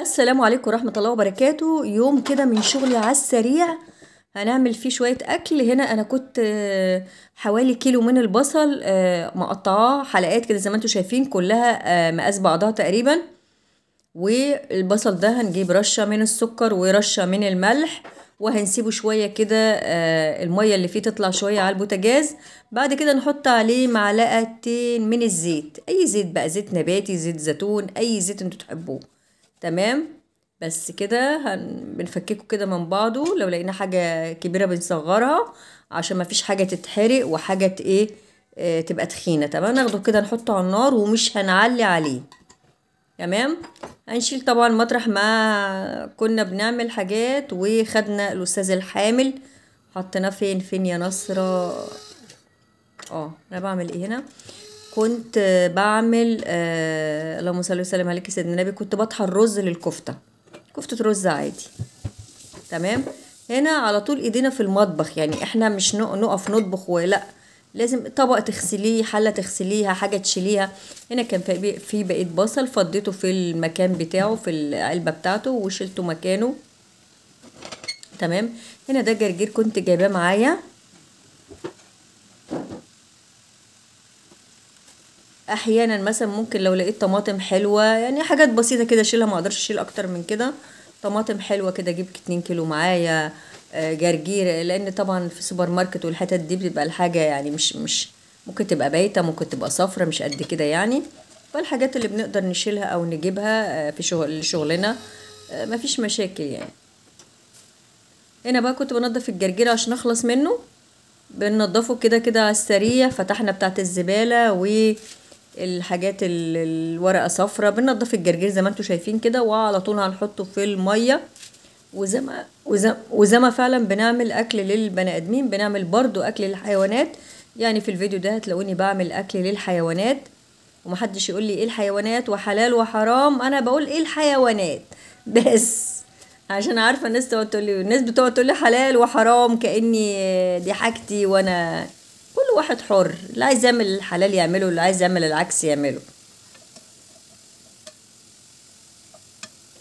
السلام عليكم ورحمة الله وبركاته. يوم كده من شغلي على السريع هنعمل فيه شوية أكل. هنا أنا كنت حوالي كيلو من البصل مقطعاه حلقات كده زي ما انتوا شايفين، كلها مقاس بعضها تقريبا. والبصل ده هنجيب رشة من السكر ورشة من الملح، وهنسيبه شوية كده المية اللي فيه تطلع شوية على البوتاجاز. بعد كده نحط عليه معلقتين من الزيت، أي زيت بقى، زيت نباتي، زيت زيتون، أي زيت انتوا تحبوه. تمام. بس كده بنفككه كده من بعضه، لو لقينا حاجة كبيرة بنصغرها عشان ما فيش حاجة تتحرق وحاجة ايه تبقى تخينة. تمام. ناخده كده نحطه على النار ومش هنعلي عليه. تمام. هنشيل طبعا مطرح ما كنا بنعمل حاجات، وخدنا الأستاذ الحامل حطيناه فين يا نصرة. انا بعمل ايه هنا؟ كنت بعمل اللهم صل وسلم عليك سيدنا النبي، كنت بطحن رز للكفتة، كفتة رز عادي. تمام. هنا على طول ايدينا في المطبخ، يعني احنا مش نقف نطبخ، ولا لازم طبق تغسليه، حلة تغسليها، حاجة تشيليها. هنا كان في بقية بصل فضيته في المكان بتاعه، في العلبة بتاعته، وشلته مكانه. تمام. هنا ده جرجير كنت جايباه معايا. احيانا مثلا ممكن لو لقيت طماطم حلوه، يعني حاجات بسيطه كده اشيلها، ما اقدرش اشيل اكتر من كده. طماطم حلوه كده اجيب 2 كيلو معايا. جرجير، لان طبعا في سوبر ماركت والحتت دي بتبقى الحاجه يعني مش ممكن تبقى بايته، ممكن تبقى صفرة مش قد كده يعني. فالحاجات اللي بنقدر نشيلها او نجيبها في شغلنا مفيش مشاكل يعني. هنا بقى كنت بنضف الجرجير عشان اخلص منه. بننضفه كده كده على السريع، فتحنا بتاعت الزبالة والحاجات الورقة صفرة. بننضف الجرجير زي ما انتوا شايفين كده، وعلى طول هنحطه في المية. وزي ما فعلا بنعمل اكل للبني ادمين بنعمل برضو اكل للحيوانات. يعني في الفيديو ده هتلاقوني بعمل اكل للحيوانات، ومحدش يقول لي ايه الحيوانات وحلال وحرام، انا بقول ايه الحيوانات بس. عشان عارفه الناس تقعد تقول لي، الناس بتقعد تقول لي حلال وحرام كاني دي حاجتي، وانا كل واحد حر، اللي عايز يعمل الحلال يعمله، اللي عايز يعمل العكس يعمله.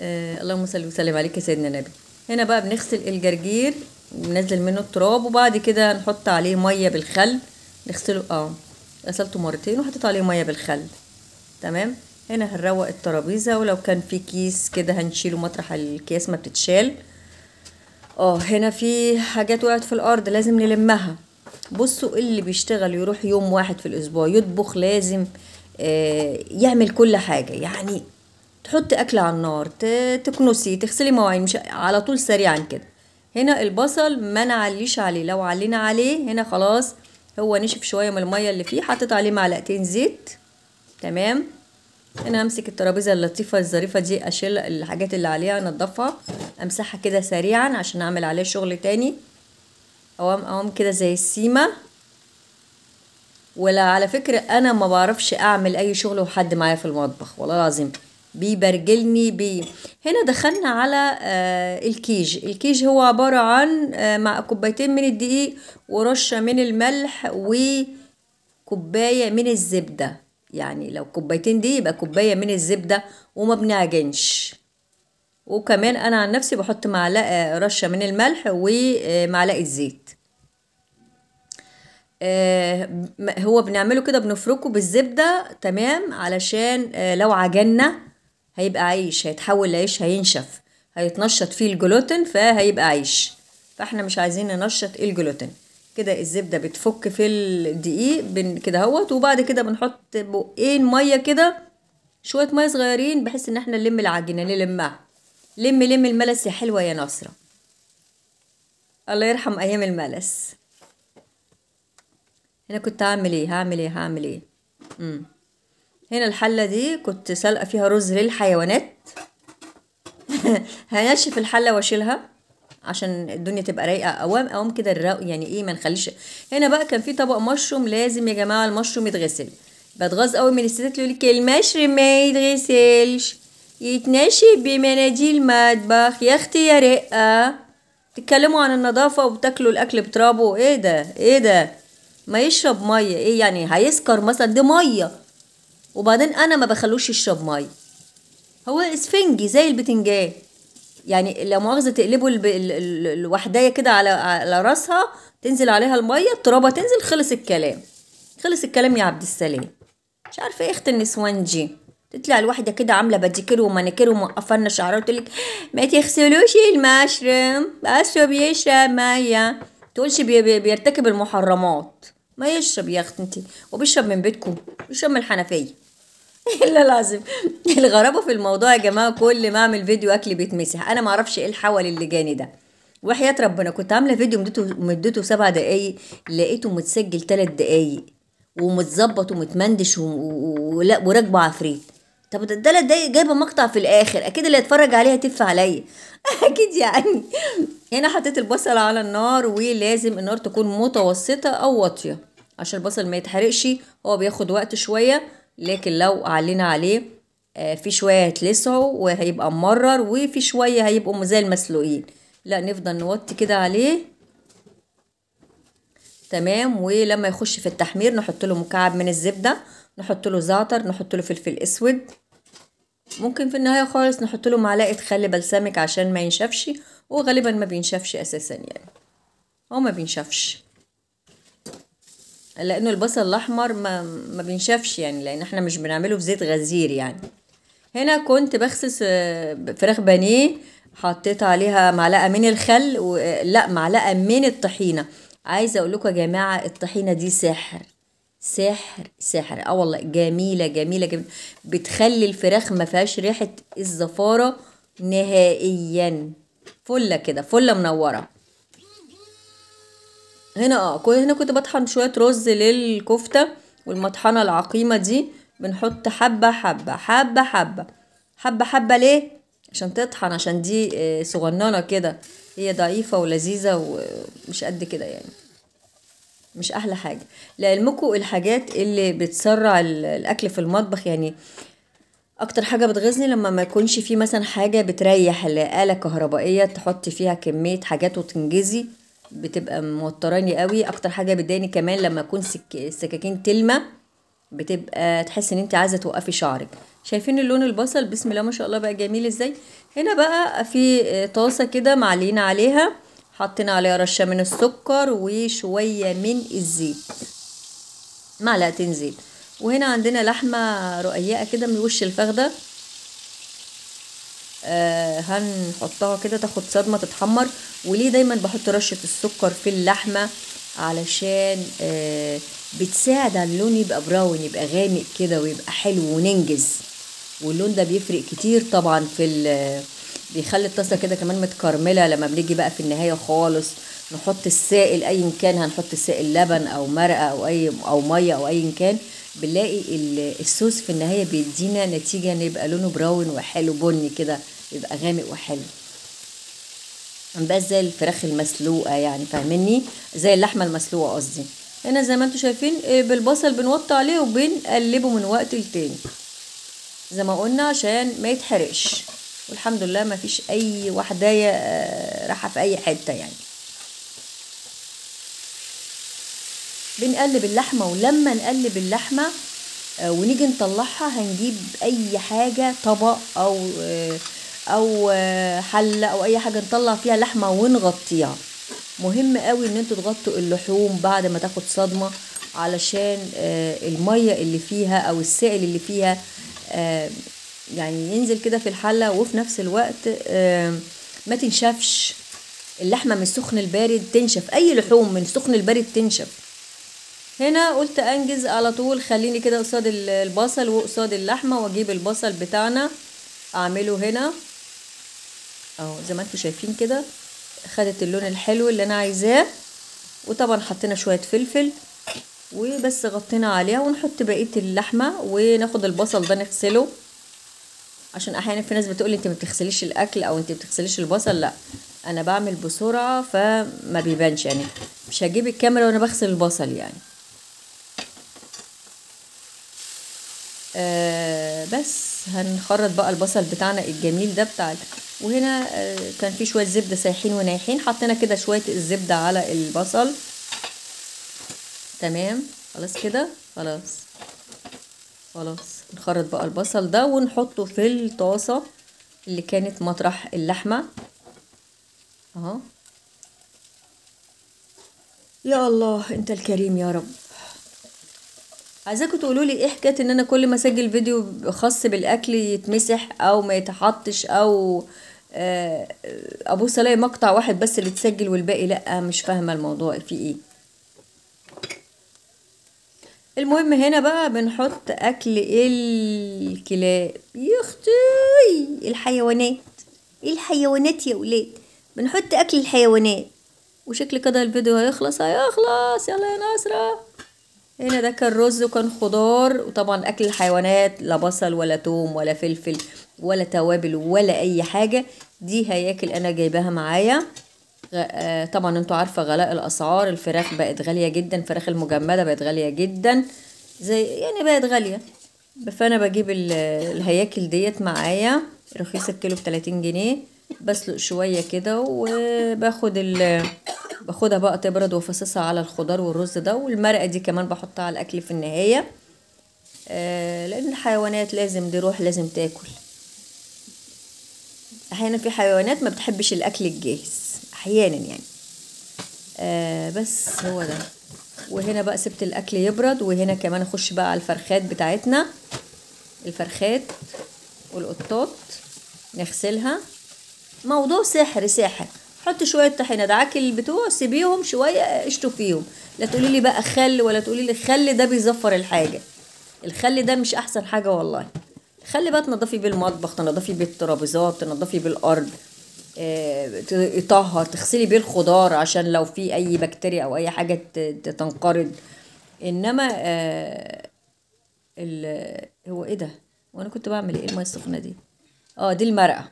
اللهم صل وسلم عليك يا سيدنا النبي. هنا بقى بنغسل الجرجير وننزل منه التراب، وبعد كده نحط عليه ميه بالخل نغسله. غسلته مرتين وحطيت عليه ميه بالخل. تمام. هنا هنروق الترابيزه، ولو كان في كيس كده هنشيله مطرح الكيس ما بتتشال. هنا في حاجات وقعت في الارض لازم نلمها. بصوا، اللي بيشتغل يروح يوم واحد في الاسبوع يطبخ لازم يعمل كل حاجه يعني. تحطي اكل على النار، تكنسي، تغسلي مواعين، مش على طول سريعا كده. هنا البصل ما نعليش عليه، لو علينا عليه هنا خلاص هو نشف شويه من الميه اللي فيه. حطيت عليه معلقتين زيت. تمام. هنا همسك الترابيزه اللطيفه الظريفه دي، اشيل الحاجات اللي عليها، انضفها، امسحها كده سريعا عشان اعمل عليه شغل تاني. اوام كده زي السيمه. ولا على فكرة أنا ما بعرفش أعمل أي شغل وحد معايا في المطبخ، والله العظيم بيبرجلني هنا دخلنا على الكيج هو عبارة عن مع كوبايتين من الدقيق، ورشة من الملح، وكوباية من الزبدة. يعني لو كوبايتين دي يبقى كوباية من الزبدة، وما بنعجنش. وكمان أنا عن نفسي بحط معلقة رشة من الملح ومعلقة زيت. هو بنعمله كده، بنفركه بالزبدة. تمام. علشان لو عجنا هيبقى عيش، هيتحول لعيش، هينشف، هيتنشط فيه الجلوتين فهيبقى عيش. فاحنا مش عايزين ننشط الجلوتين. كده الزبدة بتفك في الدقيق كده اهوت. وبعد كده بنحط بقين مية كده، شوية مية صغيرين، بحيث ان احنا نلم العجينة، نلمها. لم الملس يا حلوة يا ناصرة، الله يرحم ايام الملس. هنا كنت هعمل ايه. هنا الحلة دي كنت سالقة فيها رز للحيوانات. هنشف الحلة واشيلها عشان الدنيا تبقى رايقة. اوام كده الرق يعني ايه، ما نخليش. هنا بقى كان في طبق مشروم، لازم يا جماعة المشروم يتغسل. بتغاظ قوي من الستات اللي يقولك المشروم ما يتغسلش، يتنشف بمناديل مطبخ. يا اختي يا رقة، تتكلموا عن النظافة وبتاكلوا الاكل بترابه. ايه ده ما يشرب مية، ايه يعني هيسكر مثلا؟ دي مية. وبعدين انا ما بخلوش يشرب مية، هو اسفنجي زي البتنجان، يعني لا مؤاخذة تقلبوا الوحداية كده على راسها، تنزل عليها المية، الترابة تنزل، خلص الكلام. خلص الكلام يا عبد السلام. مش عارفة ايه اخت النسوان دي، تطلع الواحدة كده عاملة باديكير ومانيكير ومقفلنا شعرها وتقولك ما تغسلوش المشروم بس بيشرب مية، تقولش بيرتكب المحرمات. ما يشرب يا اخت انتي، وبيشرب من بيتكم، بيشرب من الحنفية. لا لازم. الغرابة في الموضوع يا جماعة، كل ما اعمل فيديو اكل بيتمسح، انا معرفش ايه الحول اللي جاني ده. وحياة ربنا كنت عاملة فيديو مدته 7 دقايق، لقيته متسجل 3 دقايق ومتظبط ومتمندش ولا وراكبه عفريت. طب ده 3 دقايق جايبه مقطع في الاخر، اكيد اللي يتفرج عليها تف عليا. اكيد يعني. هنا حطيت البصل على النار، ولازم النار تكون متوسطة او واطية عشان البصل ما يتحرقش، هو بياخد وقت شوية. لكن لو علينا عليه في شوية هيتلسعوا وهيبقى مرر، وفي شوية هيبقوا زي المسلوقين. لا نفضل نوطي كده عليه. تمام. ولما يخش في التحمير نحط له مكعب من الزبدة، نحط له زعتر، نحط له فلفل اسود، ممكن في النهاية خالص نحط له معلقة خل بلسمك عشان ما ينشفش، وغالبا ما بينشفش اساسا يعني، هو ما بينشفش لانه البصل الاحمر ما بينشفش يعني، لان احنا مش بنعمله في زيت غزير يعني. هنا كنت بغسل فراخ بانيه، حطيت عليها معلقه من الخل لا معلقه من الطحينه. عايزه اقول لكم يا جماعه، الطحينه دي سحر سحر سحر. اه والله جميله جميله جميله، بتخلي الفراخ ما فيهاش ريحه الزفاره نهائيا. فله كده، فله منوره. هنا كنت بطحن شويه رز للكفته، والمطحنه العقيمه دي بنحط حبه حبه حبه حبه حبه حبه. ليه؟ عشان تطحن، عشان دي صغننه كده، هي ضعيفه ولذيذه ومش قد كده يعني، مش احلى حاجه. لعلمكم الحاجات اللي بتسرع الاكل في المطبخ يعني، اكتر حاجه بتغيظني لما ما يكونش في مثلا حاجه بتريح، آلة كهربائيه تحط فيها كميه حاجات وتنجزي، بتبقى موتراني قوي. اكتر حاجه بتضايقني كمان لما يكون السكاكين تلمه، بتبقى تحس ان انت عايزه توقفي شعرك. شايفين اللون البصل بسم الله ما شاء الله بقى جميل ازاي. هنا بقى في طاسه كده معلين عليها، حطينا عليها رشه من السكر وشويه من الزيت، معلقتين زيت. وهنا عندنا لحمه رقيقه كده من وش الفخده، هنحطها كده تاخد صدمه تتحمر. وليه دايما بحط رشه السكر في اللحمه؟ علشان بتساعد على اللون يبقى براون، يبقى غامق كده ويبقى حلو وننجز. واللون ده بيفرق كتير طبعا بيخلي الطاسه كده كمان متكرمله. لما بنيجي بقى في النهايه خالص نحط السائل ايا كان، هنحط السائل لبن او مرقه او ميه او ايا كان، بنلاقي الصوص في النهايه بيدينا نتيجه ان يبقى لونه براون وحلو بني كده، يبقى غامق وحلو، بقى زي الفراخ المسلوقه يعني، فاهمني؟ زي اللحمه المسلوقه قصدي. هنا زي ما انتم شايفين بالبصل بنوطي عليه وبنقلبه من وقت لتاني زي ما قلنا عشان ما يتحرقش. والحمد لله ما فيش اي وحدايه راحه في اي حته يعني. بنقلب اللحمه، ولما نقلب اللحمه ونيجي نطلعها هنجيب اي حاجه، طبق او حله او اي حاجه نطلع فيها لحمه ونغطيها. مهم قوي ان انتوا تغطوا اللحوم بعد ما تاخد صدمه، علشان الميه اللي فيها او السائل اللي فيها يعني ينزل كده في الحله، وفي نفس الوقت ما تنشفش. اللحمه من السخن البارد تنشف، اي لحوم من السخن البارد تنشف. هنا قلت انجز على طول، خليني كده قصاد البصل وقصاد اللحمه، واجيب البصل بتاعنا اعمله هنا اهو زي ما انتم شايفين كده، خدت اللون الحلو اللي انا عايزاه. وطبعا حطينا شويه فلفل وبس، غطينا عليها ونحط بقيه اللحمه، وناخد البصل ده نغسله، عشان احيانا في ناس بتقولي انت ما بتغسليش الاكل او انت ما بتغسليش البصل. لا انا بعمل بسرعه فما بيبانش يعني، مش هجيب الكاميرا وانا بغسل البصل يعني. بس هنخرط بقى البصل بتاعنا الجميل ده وهنا كان في شويه زبده سايحين ونايحين، حطينا كده شويه الزبده على البصل. تمام خلاص كده، خلاص نخرط بقى البصل ده ونحطه في الطاسة اللي كانت مطرح اللحمة اهو. يا الله انت الكريم يا رب. عايزاكم تقولوا لي ايه حكايه ان انا كل ما اسجل فيديو خاص بالاكل يتمسح او ما يتحطش، او ابص الاقي مقطع واحد بس اللي اتسجل والباقي لا، مش فاهمه الموضوع فيه ايه. المهم هنا بقى بنحط اكل الكلاب. يا اختي الحيوانات، الحيوانات يا ولاد، بنحط اكل الحيوانات. وشكل كده الفيديو هيخلص يلا يا ناصرة. هنا ده كان رز وكان خضار، وطبعا اكل الحيوانات لا بصل ولا توم ولا فلفل ولا توابل ولا اي حاجة. دي هياكل انا جايباها معايا. طبعا انتوا عارفة غلاء الاسعار، الفراخ بقت غالية جدا، الفراخ المجمدة بقت غالية جدا، زي يعني بقت غالية. فانا بجيب الهياكل ديت معايا، رخيصة الكيلو ب30 جنيه. بسلق شوية كده وباخد باخدها بقى تبرد وافصصها على الخضار والرز ده، والمرقة دي كمان بحطها على الاكل في النهاية. لان الحيوانات لازم دي روح لازم تاكل. احيانا في حيوانات ما بتحبش الاكل الجاهز احيانا يعني. بس هو ده. وهنا بقى سبت الاكل يبرد، وهنا كمان اخش بقى على الفرخات بتاعتنا. الفرخات والقطات نغسلها. موضوع سحر ساحر. حط شويه طحينه دعاك البتوع، سيبيهم شويه اشطوا فيهم. لا تقولي لي بقى خل، ولا تقولي لي الخل ده بيزفر الحاجه. الخل ده مش احسن حاجه والله. خلي بقى تنضفي بالمطبخ، تنضفي بالترابيزات، تنضفي بالارض. يطهر، تغسلي بيه الخضار عشان لو في اي بكتيريا او اي حاجه تنقرض. انما هو ايه ده؟ وانا كنت بعمل ايه الميه السخنه دي؟ دي المرقه.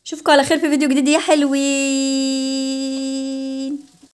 اشوفكم على خير في فيديو جديد يا حلوين.